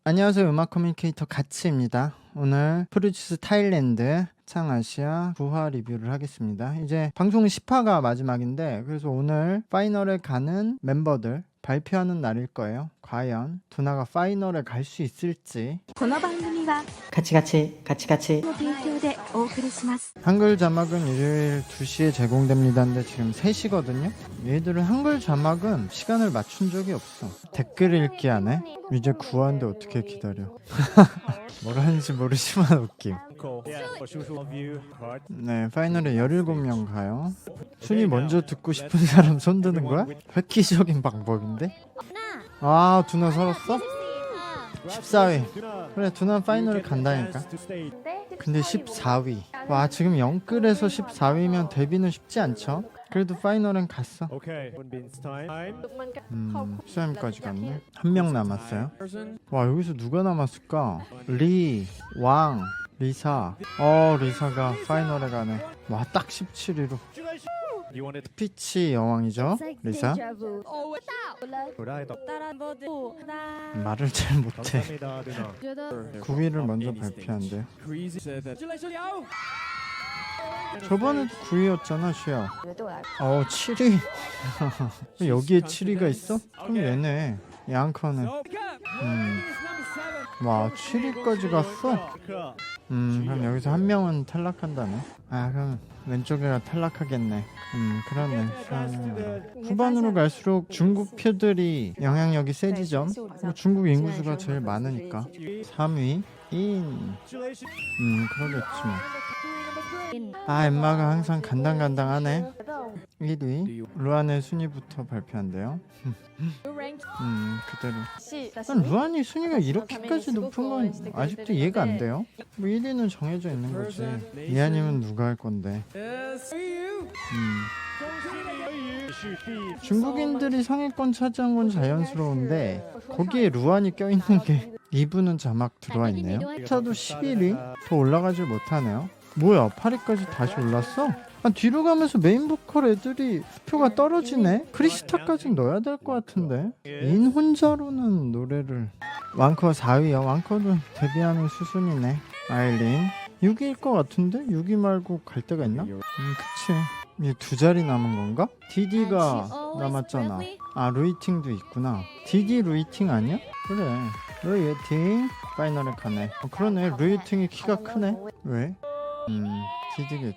안녕하세요. 음악 커뮤니케이터 가치입니다. 오늘 프로듀스 타일랜드 창아시아 9화 리뷰를 하겠습니다. 이제 방송 10화가 마지막인데 그래서 오늘 파이널에 가는 멤버들 발표하는 날일 거예요. 과연 두나가 파이널에 갈 수 있을지. この番組はカチカチカチカチの提供でお送りします。 한글 자막은 일요일 2시에 제공됩니다. 근데 지금 3시거든요. 얘들은 한글 자막은 시간을 맞춘 적이 없어. 댓글 읽기 하네. 이제 9화인데 어떻게 기다려. 뭘 하는지 모르지만 웃김. 네, 파이널에 17명 가요. 순위 먼저 듣고 싶은 사람 손 드는 거야? 획기적인 방법인데? 아, 두나 설었어? 14위. 그래, 두나 파이널에 간다니까. 근데 14위. 와, 지금 영끌에서 14위면 데뷔는 쉽지 않죠? 그래도 파이널엔 갔어. 14위까지 갔네. 한 명 남았어요. 와, 여기서 누가 남았을까? 리, 왕, 리사. 리사가 파이널에 가네. 와, 딱 17위로. 피치 여왕이죠, 리사. 말을 잘 못해. 9위를 먼저 발표한대요. 저번에 9위였잖아, 슈야. 7위. 여기에 7위가 있어? 그럼 얘네 양커는 와, 7위까지 갔어? 그럼 여기서 한 명은 탈락한다네. 아, 그럼 왼쪽이라 탈락하겠네. 그러네. 후반으로 갈수록 중국 표들이 영향력이 세지죠. 중국 인구수가 제일 많으니까. 3위 그러겠지 뭐. 아, 엠마가 항상 간당간당하네. 1위 루안의 순위부터 발표한대요. 그대로. 난 루안이 순위가 이렇게까지 높은 건 아직도 이해가 안 돼요. 뭐 1위는 정해져 있는 거지. 이하님은 누가 할 건데? 중국인들이 상위권 차지한 건 자연스러운데 거기에 루안이 껴있는 게 2부는 자막 들어와 있네요. 차도 11위? 더 올라가질 못하네요. 뭐야, 8위까지 다시 올랐어? 뒤로 가면서 메인 보컬 애들이 수표가 떨어지네? 크리스타까지 넣어야 될 것 같은데. 인 혼자로는 노래를. 왕커 4위야. 왕커도 데뷔하는 수순이네. 아일린 6위일 것 같은데? 6위 말고 갈 데가 있나? 그치. 이제 2자리 남은 건가? 디디가 남았잖아. 루이팅도 있구나. 디디 루이팅 아니야? 그래, 루이팅 파이널에 가네. 그러네, 루이팅이 키가 크네. 왜? 디디겠.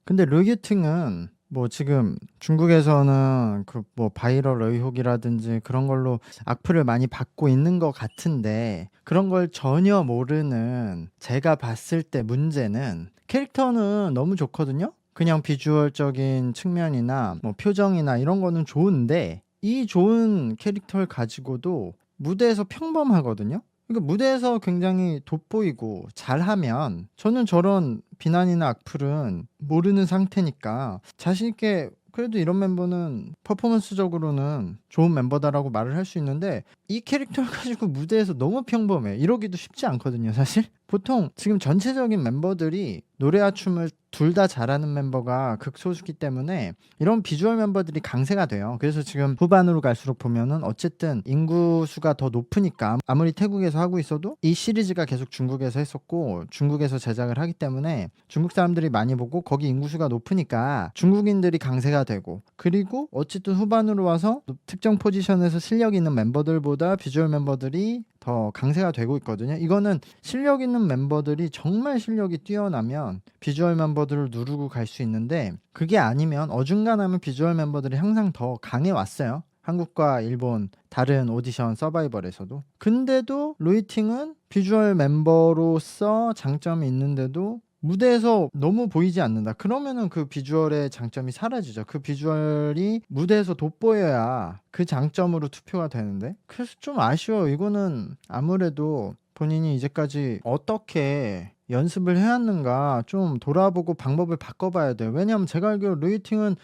근데 루이팅은 뭐 지금 중국에서는 그 뭐 바이럴 의혹이라든지 그런 걸로 악플을 많이 받고 있는 것 같은데, 그런 걸 전혀 모르는 제가 봤을 때 문제는, 캐릭터는 너무 좋거든요. 그냥 비주얼적인 측면이나 뭐 표정이나 이런 거는 좋은데, 이 좋은 캐릭터를 가지고도 무대에서 평범하거든요. 그러니까 무대에서 굉장히 돋보이고 잘하면 저는 저런 비난이나 악플은 모르는 상태니까 자신있게 그래도 이런 멤버는 퍼포먼스적으로는 좋은 멤버다라고 말을 할 수 있는데, 이 캐릭터를 가지고 무대에서 너무 평범해. 이러기도 쉽지 않거든요, 사실. 보통 지금 전체적인 멤버들이 노래와 춤을 둘 다 잘하는 멤버가 극소수기 때문에 이런 비주얼 멤버들이 강세가 돼요. 그래서 지금 후반으로 갈수록 보면은 어쨌든 인구수가 더 높으니까, 아무리 태국에서 하고 있어도 이 시리즈가 계속 중국에서 했었고 중국에서 제작을 하기 때문에 중국 사람들이 많이 보고 거기 인구수가 높으니까 중국인들이 강세가 되고, 그리고 어쨌든 후반으로 와서 특정 포지션에서 실력 있는 멤버들보다 비주얼 멤버들이 더 강세가 되고 있거든요. 이거는 실력 있는 멤버들이 정말 실력이 뛰어나면 비주얼 멤버들을 누르고 갈 수 있는데, 그게 아니면 어중간하면 비주얼 멤버들이 항상 더 강해 왔어요. 한국과 일본 다른 오디션 서바이벌에서도. 근데도 루이팅은 비주얼 멤버로서 장점이 있는데도 무대에서 너무 보이지 않는다. 그러면은 그 비주얼의 장점이 사라지죠. 그 비주얼이 무대에서 돋보여야 그 장점으로 투표가 되는데, 그래서 좀 아쉬워. 이거는 아무래도 본인이 이제까지 어떻게 연습을 해왔는가 좀 돌아보고 방법을 바꿔봐야 돼요. 왜냐하면 제가 알기로 루이팅은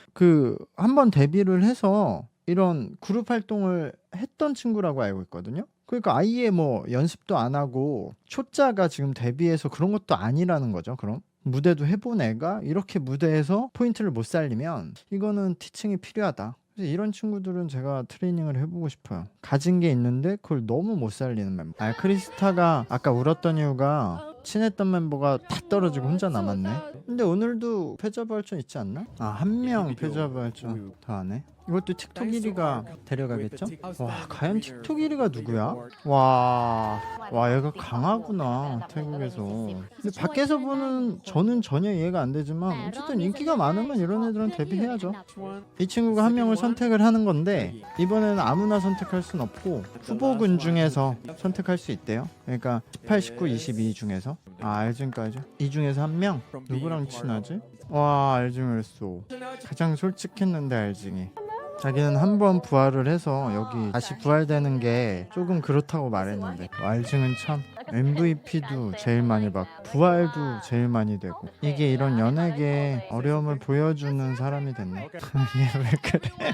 한번 데뷔를 해서 이런 그룹 활동을 했던 친구라고 알고 있거든요. 그러니까 아예 뭐 연습도 안 하고 초짜가 지금 데뷔해서 그런 것도 아니라는 거죠. 그럼 무대도 해본 애가 이렇게 무대에서 포인트를 못 살리면 이거는 티칭이 필요하다. 그래서 이런 친구들은 제가 트레이닝을 해보고 싶어요. 가진 게 있는데 그걸 너무 못 살리는 멤버. 크리스타가 아까 울었던 이유가 친했던 멤버가 다 떨어지고 혼자 남았네. 근데 오늘도 패자부활전 있지 않나? 한 명 패자부활전 더 하네. 이것도 틱톡 1위가 데려가겠죠? 와, 과연 틱톡 1위가 누구야? 와, 얘가 강하구나, 태국에서. 근데 밖에서 보는 저는 전혀 이해가 안 되지만 어쨌든 인기가 많으면 이런 애들은 데뷔해야죠. 이 친구가 한 명을 선택을 하는 건데 이번에는 아무나 선택할 순 없고 후보군 중에서 선택할 수 있대요. 그러니까 18, 19, 22 중에서. 알증까지? 이 중에서 한 명? 누구랑 친하지? 와, 알증을쏘. 가장 솔직했는데 알증이. 자기는 한 번 부활을 해서 여기 다시 부활되는 게 조금 그렇다고 말했는데 알증은 참 MVP도 제일 많이 받고 부활도 제일 많이 되고 이게 이런 연예계의 어려움을 보여주는 사람이 됐네. 얘 왜 그래?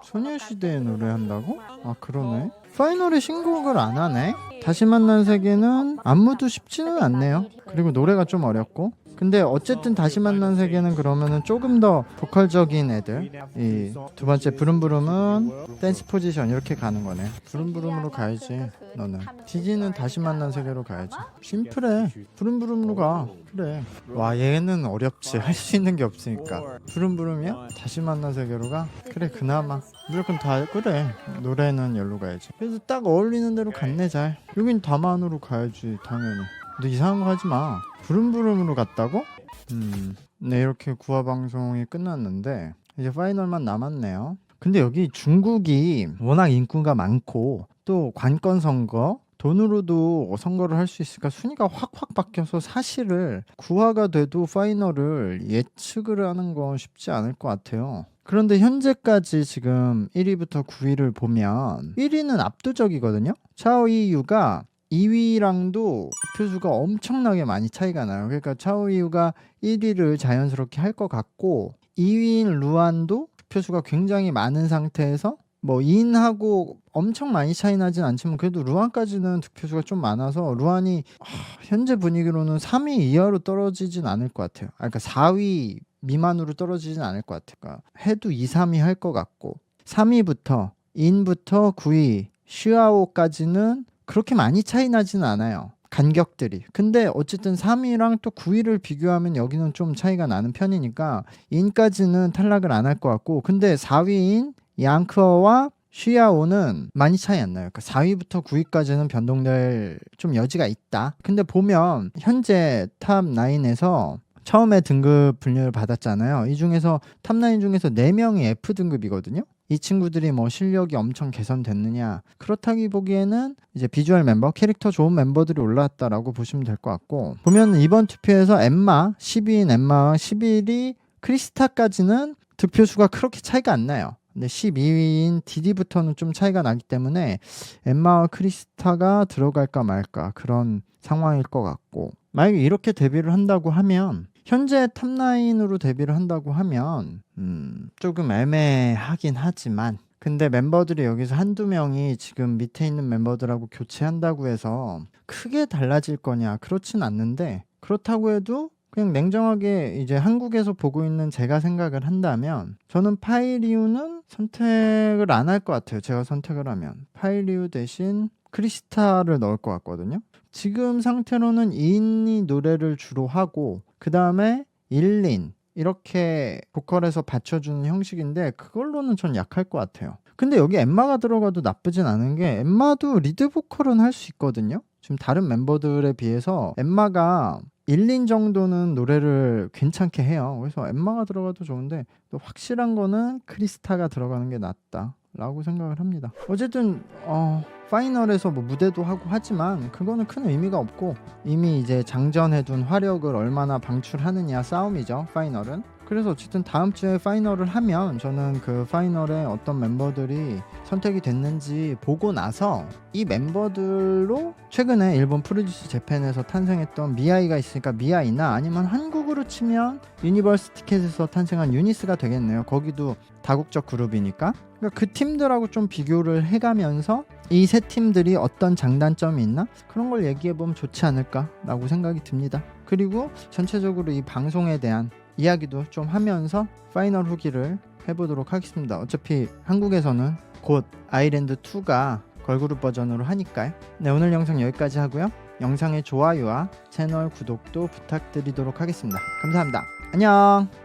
소녀시대의 노래 한다고? 그러네. 파이널에 신곡을 안 하네. 다시 만난 세계는 안무도 쉽지는 않네요. 그리고 노래가 좀 어렵고. 근데 어쨌든 다시 만난 세계는 그러면은 조금 더 보컬적인 애들, 이 두 번째 부름부름은 댄스 포지션 이렇게 가는 거네. 부름부름으로 가야지. 너는 디디는 다시 만난 세계로 가야지. 심플해. 부름부름으로 가. 그래. 와, 얘는 어렵지. 할 수 있는 게 없으니까. 부름부름이야? 다시 만난 세계로 가? 그래, 그나마 무조건 다. 그래, 노래는 여기로 가야지. 그래서 딱 어울리는 대로 갔네. 잘. 여긴 다만으로 가야지 당연히. 너 이상한 거 하지 마. 부름부름으로 갔다고? 네, 이렇게 구화 방송이 끝났는데 이제 파이널만 남았네요. 근데 여기 중국이 워낙 인구가 많고 또 관건 선거 돈으로도 선거를 할 수 있으니까 순위가 확 바뀌어서 사실을 구화가 돼도 파이널을 예측을 하는 건 쉽지 않을 것 같아요. 그런데 현재까지 지금 1위부터 9위를 보면 1위는 압도적이거든요. 차오이유가 2위랑도 득표수가 엄청나게 많이 차이가 나요. 그러니까 차오이유가 1위를 자연스럽게 할 것 같고 2위인 루안도 득표수가 굉장히 많은 상태에서 뭐 인하고 엄청 많이 차이 나진 않지만 그래도 루안까지는 득표수가 좀 많아서 루안이 현재 분위기로는 3위 이하로 떨어지진 않을 것 같아요. 그러니까 4위 미만으로 떨어지진 않을 것 같아요. 그러니까 해도 2, 3위 할 것 같고 3위부터 인부터 9위 슈아오까지는 그렇게 많이 차이 나지는 않아요. 간격들이. 근데 어쨌든 3위랑 또 9위를 비교하면 여기는 좀 차이가 나는 편이니까 인까지는 탈락을 안 할 것 같고 근데 4위인 양크어와 쉬아오는 많이 차이 안 나요. 그러니까 4위부터 9위까지는 변동될 좀 여지가 있다. 근데 보면 현재 탑 9에서 처음에 등급 분류를 받았잖아요. 이 중에서 탑9 중에서 4명이 F등급이거든요. 이 친구들이 뭐 실력이 엄청 개선됐느냐 그렇다기 보기에는 이제 비주얼 멤버 캐릭터 좋은 멤버들이 올라왔다라고 보시면 될 것 같고 보면 이번 투표에서 엠마 10위인 엠마와 11위 크리스타까지는 득표수가 그렇게 차이가 안 나요. 근데 12위인 디디부터는 좀 차이가 나기 때문에 엠마와 크리스타가 들어갈까 말까 그런 상황일 것 같고 만약에 이렇게 데뷔를 한다고 하면 현재 탑9으로 데뷔를 한다고 하면 조금 애매하긴 하지만 근데 멤버들이 여기서 한두 명이 지금 밑에 있는 멤버들하고 교체한다고 해서 크게 달라질 거냐 그렇진 않는데 그렇다고 해도 그냥 냉정하게 이제 한국에서 보고 있는 제가 생각을 한다면 저는 파이리우는 선택을 안 할 것 같아요. 제가 선택을 하면 파이리우 대신 크리스타를 넣을 것 같거든요. 지금 상태로는 2인이 노래를 주로 하고 그 다음에 1인 이렇게 보컬에서 받쳐주는 형식인데 그걸로는 전 약할 것 같아요. 근데 여기 엠마가 들어가도 나쁘진 않은 게 엠마도 리드 보컬은 할 수 있거든요. 지금 다른 멤버들에 비해서 엠마가 1인 정도는 노래를 괜찮게 해요. 그래서 엠마가 들어가도 좋은데 또 확실한 거는 크리스타가 들어가는 게 낫다 라고 생각을 합니다. 어쨌든 파이널에서 뭐 무대도 하고 하지만 그거는 큰 의미가 없고 이미 이제 장전해둔 화력을 얼마나 방출하느냐 싸움이죠. 파이널은. 그래서 어쨌든 다음 주에 파이널을 하면 저는 그 파이널에 어떤 멤버들이 선택이 됐는지 보고 나서 이 멤버들로 최근에 일본 프로듀스 재팬에서 탄생했던 미아이가 있으니까 미아이나 아니면 한국으로 치면 유니버스 티켓에서 탄생한 유니스가 되겠네요. 거기도 다국적 그룹이니까 그러니까 그 팀들하고 좀 비교를 해가면서 이 세 팀들이 어떤 장단점이 있나 그런 걸 얘기해보면 좋지 않을까라고 생각이 듭니다. 그리고 전체적으로 이 방송에 대한 이야기도 좀 하면서 파이널 후기를 해보도록 하겠습니다. 어차피 한국에서는 곧 아이랜드 2가 걸그룹 버전으로 하니까요. 네, 오늘 영상 여기까지 하고요. 영상의 좋아요와 채널 구독도 부탁드리도록 하겠습니다. 감사합니다. 안녕.